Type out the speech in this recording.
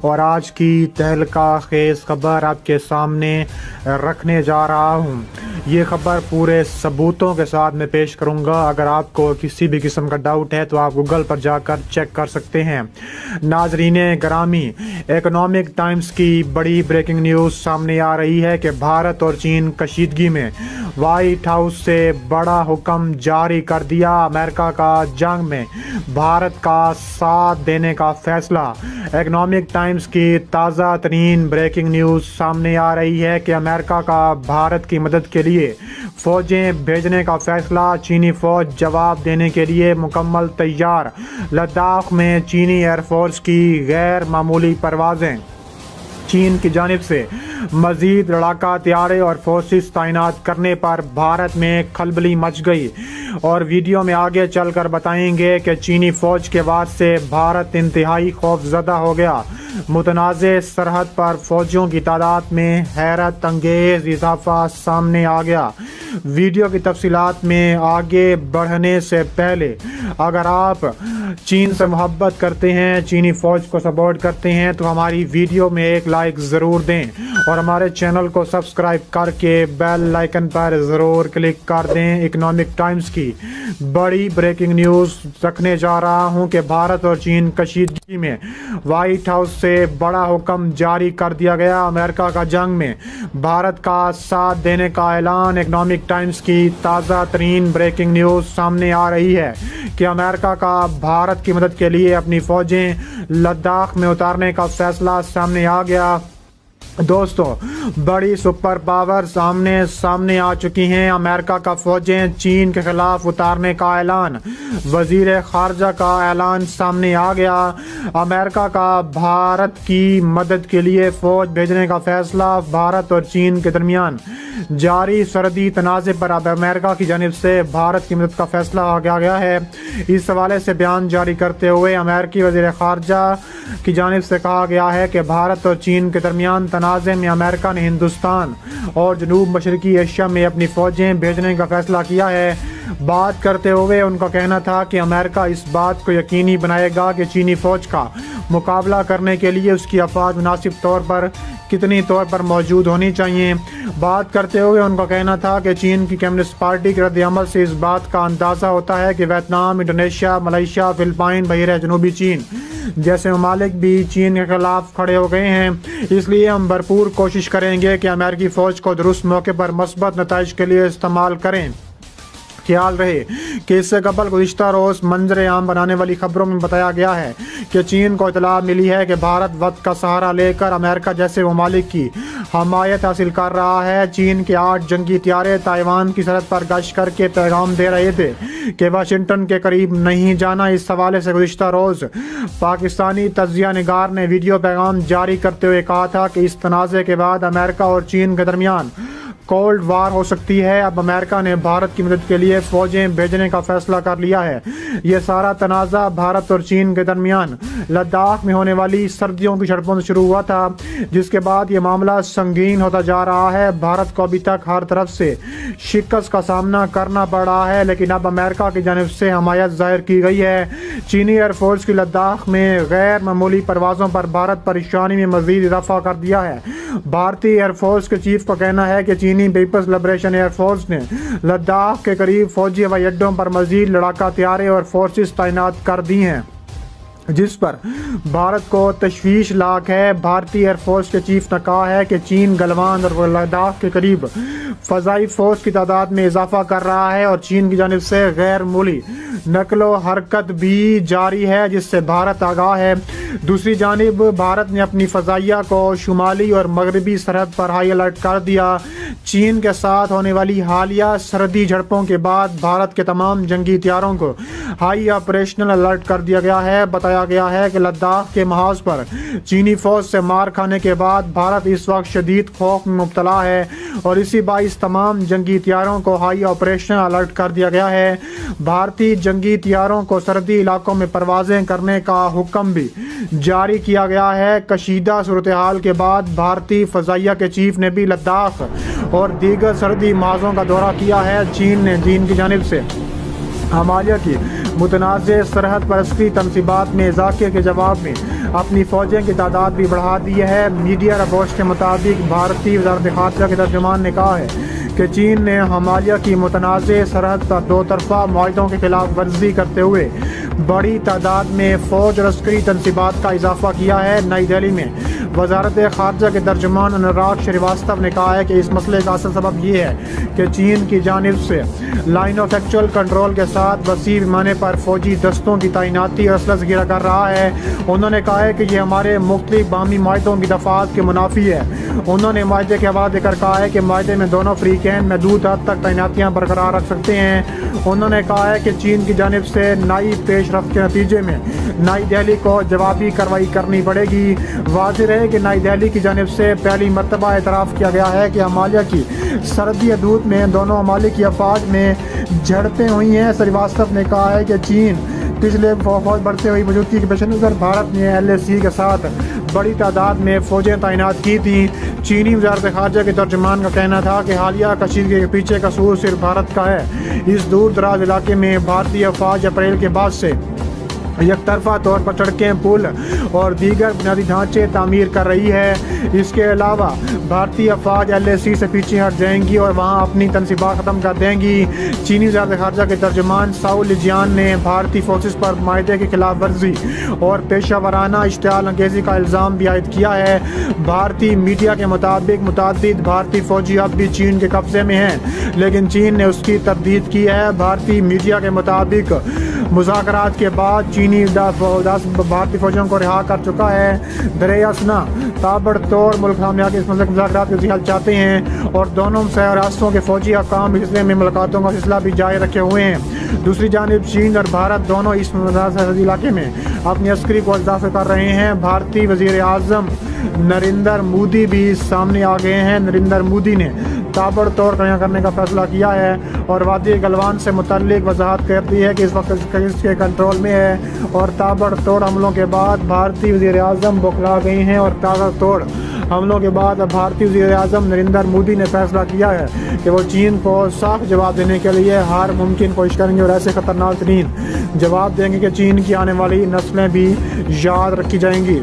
और आज की तहलका खेज खबर आपके सामने रखने जा रहा हूँ। ये खबर पूरे सबूतों के साथ मैं पेश करूँगा। अगर आपको किसी भी किस्म का डाउट है तो आप गूगल पर जाकर चेक कर सकते हैं। नाजरीन ग्रामी, इकोनॉमिक टाइम्स की बड़ी ब्रेकिंग न्यूज़ सामने आ रही है कि भारत और चीन कशीदगी में व्हाइट हाउस से बड़ा हुक्म जारी कर दिया। अमेरिका का जंग में भारत का साथ देने का फैसला। इकोनॉमिक टाइम्स की ताज़ा तरीन ब्रेकिंग न्यूज़ सामने आ रही है कि अमेरिका का भारत की मदद के लिए फ़ौजें भेजने का फैसला। चीनी फ़ौज जवाब देने के लिए मुकम्मल तैयार। लद्दाख में चीनी एयरफोर्स की गैर मामूली परवाज़ें। चीन की जानिब से मजीद लड़ाका तैयारे और फोर्सेस तैनात करने पर भारत में खलबली मच गई। और वीडियो में आगे चलकर बताएंगे कि चीनी फ़ौज के वार से भारत इंतहाई खौफजदा हो गया। मुतनाज़े सरहद पर फ़ौजियों की तादाद में हैरत अंगेज़ इजाफा सामने आ गया। वीडियो की तफसीलात में आगे बढ़ने से पहले अगर आप चीन से मोहब्बत करते हैं, चीनी फ़ौज को सपोर्ट करते हैं तो हमारी वीडियो में एक लाइक ज़रूर दें और हमारे चैनल को सब्सक्राइब करके बेल आइकन पर ज़रूर क्लिक कर दें। इकोनॉमिक टाइम्स की बड़ी ब्रेकिंग न्यूज़ रखने जा रहा हूं कि भारत और चीन कशीदगी में व्हाइट हाउस से बड़ा हुक्म जारी कर दिया गया। अमेरिका का जंग में भारत का साथ देने का ऐलान। इकोनॉमिक टाइम्स की ताज़ा तरीन ब्रेकिंग न्यूज़ सामने आ रही है कि अमेरिका का भारत की मदद के लिए अपनी फ़ौजें लद्दाख में उतारने का फैसला सामने आ गया। दोस्तों, बड़ी सुपर पावर सामने आ चुकी हैं। अमेरिका का फ़ौजें चीन के खिलाफ उतारने का ऐलान। वज़ीर ख़ारजा का ऐलान सामने आ गया। अमेरिका का भारत की मदद के लिए फ़ौज भेजने का फैसला। भारत और चीन के दरमियान जारी सरहदी तनाज़े पर अब अमेरिका की जानिब से भारत की मदद का फैसला आ गया है। इस हवाले से बयान जारी करते हुए अमेरिकी वज़ीर ख़ारजा की जानिब से कहा गया है कि भारत और चीन के दरमियान तनाज़े में अमेरिका ने हिंदुस्तान और जनूब मशरकी एशिया में अपनी फ़ौजें भेजने का फैसला किया है। बात करते हुए उनका कहना था कि अमेरिका इस बात को यकीनी बनाएगा कि चीनी फ़ौज का मुकाबला करने के लिए उसकी अफवाज मुनासिब तौर पर कितनी तौर पर मौजूद होनी चाहिए। बात करते हुए उनका कहना था कि चीन की कम्युनिस्ट पार्टी के रद्द-ए-अमल से इस बात का अंदाज़ा होता है कि वियतनाम, इंडोनेशिया, मलेशिया, फिलिपाइन, बहरा जनूबी चीन जैसे ममालिक भी चीन के खिलाफ खड़े हो गए हैं। इसलिए हम भरपूर कोशिश करेंगे कि अमेरिकी फ़ौज को दुरुस्त मौके पर मस्बत नताइज के लिए इस्तेमाल करें। ख्याल रहे कि इससे कबल गुज़िश्ता रोज़ मंजर आम बनाने वाली खबरों में बताया गया है कि चीन को इतला मिली है कि भारत वक्त का सहारा लेकर अमेरिका जैसे ममालिक की हमायत हासिल कर रहा है। चीन के 8 जंगी तैयारे ताइवान की सरहद पर गश्त करके पैगाम दे रहे थे कि वाशिंगटन के करीब नहीं जाना। इस हवाले से गुज़िश्ता रोज़ पाकिस्तानी तज्ज़िया निगार ने वीडियो पैगाम जारी करते हुए कहा था कि इस तनाज़े के बाद अमेरिका और चीन के दरमियान कोल्ड वार हो सकती है। अब अमेरिका ने भारत की मदद के लिए फ़ौजें भेजने का फैसला कर लिया है। ये सारा तनाज़ा भारत और चीन के दरमियान लद्दाख में होने वाली सर्दियों की झड़पों से शुरू हुआ था, जिसके बाद ये मामला संगीन होता जा रहा है। भारत को अभी तक हर तरफ से शिकस्त का सामना करना पड़ रहा है, लेकिन अब अमेरिका की जानिब से हमायत जाहिर की गई है। चीनी एयरफोर्स की लद्दाख में गैर मामूली परवाज़ों पर भारत परेशानी में मज़ीद इजाफा कर दिया है। भारतीय एयरफोर्स के चीफ का कहना है कि चीनी पीपल्स लिबरेशन एयरफोर्स ने लद्दाख के करीब फौजी हवाई अड्डों पर मजीद लड़ाका तैयारे और फोर्सेस तैनात कर दी हैं, जिस पर भारत को तशवीश लाक है। भारतीय एयरफोर्स के चीफ ने कहा है कि चीन गलवान और लद्दाख के करीब फ़ज़ाई फ़ोर्स की तादाद में इजाफा कर रहा है और चीन की जानिब से गैर मामूली नकलो हरकत भी जारी है, जिससे भारत आगाह है। दूसरी जानिब भारत ने अपनी फ़ज़ाइया को शुमाली और मगरबी सरहद पर हाई अलर्ट कर दिया। चीन के साथ होने वाली हालिया सरहदी झड़पों के बाद भारत के तमाम जंगी हथियारों को हाई ऑपरेशनल अलर्ट कर दिया गया है। बताया गया है कि लद्दाख के महाज पर चीनी फ़ौज से मार खाने के बाद भारत इस वक्त शदीद खौफ में मुब्तला है और इसी बाइस तमाम जंगी हथियारों को हाई ऑपरेशनल अलर्ट कर दिया गया है। भारतीय जंगी हथियारों को सरहदी इलाकों में परवाजें करने का हुक्म भी जारी किया गया है। कशीदा सूरत हाल के बाद भारतीय फ़ज़ाइया के चीफ ने भी लद्दाख और दीगर सरहदी महाजों का दौरा किया है। चीन की जानिब से हमालिया की मुतनाज़ सरहद पर अस्करी तनसीबात में इजाफे के जवाब में अपनी फ़ौजें की तादाद भी बढ़ा दी है। मीडिया रिपोर्ट्स के मुताबिक भारतीय वज़ारत ख़ारजा के तर्जुमान ने कहा है कि चीन ने हमालिया की मुतनाज़ सरहद पर दो तरफ़ा मुआहदों के खिलाफ वर्जी करते हुए बड़ी तादाद में फ़ौज और अस्करी तनसीबात का इजाफा किया है। नई दिल्ली में वज़ारत ख़ारजा के तर्जुमान अनुराग श्रीवास्तव ने कहा है कि इस मसले का असल सबब यह है कि चीन की जानिब से लाइन ऑफ एक्चुअल कंट्रोल के साथ वसी पैमाने पर फौजी दस्तों की तैनाती और असला ज़ख़ीरा कर रहा है। उन्होंने कहा है कि यह हमारे मुख्तलिफ बाहमी मुआहदों की दफ़ात के मुनाफी है। उन्होंने मुआहदे के हवाले देकर कहा है कि मुआहदे में दोनों फ़रीक़ैन महदूद हद तक तैनातियाँ बरकरार रख सकते हैं। उन्होंने कहा है कि चीन की जानिब से नई पेशरफ्त के नतीजे में नई दिल्ली को जवाबी कार्रवाई करनी पड़ेगी। वाज़ेह है कि नई दिल्ली की जानिब से पहली मरतबा एतराफ़ किया गया है कि हमालिया की सरहदी हदूद में दोनों ममालिक की अफवाज में झड़पें हुई हैं। श्रीवास्तव ने कहा है कि चीन पिछले फौज बढ़ते हुई मौजूदगी के पेश नज़र भारत ने LAC के साथ बड़ी तादाद में फ़ौजें तैनात की थी। चीनी वज़ारत ख़ारजा के तर्जुमान का कहना था कि हालिया कशीदगी के पीछे कसूर सिर्फ भारत का है। इस दूर दराज इलाके में भारतीय अफवाज अप्रैल के बाद से एक तरफा तौर पर सड़कें, पुल और दीगर बुनियादी ढांचे तामीर कर रही है। इसके अलावा भारतीय अफवाज LAC से पीछे हट जाएंगी और वहां अपनी तनसीबात ख़त्म कर देंगी। चीनी वज़ारत ख़ारजा के तर्जुमान साउ लिजियान ने भारतीय फोर्सेस पर माहदे की खिलाफ वर्जी और पेशा वराना इश्तिआल अंगेज़ी का इल्ज़ाम भी आयद किया है। भारतीय मीडिया के मुताबिक मुतअद्दिद भारतीय फौजी अब भी चीन के कब्जे में हैं, लेकिन चीन ने उसकी तरदीद की है। भारतीय मीडिया के मुताबिक मुज़ाकरात के बाद चीनी 10 भारतीय फौजियों को रिहा कर चुका है। दरियासना ताबड़तोड़ मुल्क सामने आके इस मसले के मुज़ाकरात के हल चाहते हैं और दोनों रियासतों के फौजी अकाम इस सिलसिले में मुलाकातों का सिलसिला भी जारी रखे हुए हैं। दूसरी जानिब चीन और भारत दोनों इस सरहदी इलाके में अपनी अस्करी को इजाफा कर रहे हैं। भारतीय वज़ीर आज़म नरेंद्र मोदी भी सामने आ गए हैं। नरेंद्र मोदी ने ताबड़तोड़ कर्या करने का फैसला किया है और वादी गलवान से मुतल्लिक वजाहत कर दी है कि इस वक्त इसके कंट्रोल में है और ताबड़तोड़ हमलों के बाद भारतीय वज़ीर आज़म बौखला गए हैं और ताबड़तोड़ हमलों के बाद भारतीय वज़ीर आज़म नरेंद्र मोदी ने फैसला किया है कि वो चीन को साफ जवाब देने के लिए हर मुमकिन कोशिश करेंगे और ऐसे ख़तरनाक तरीन जवाब देंगे कि चीन की आने वाली नस्लें भी याद रखी जाएंगी।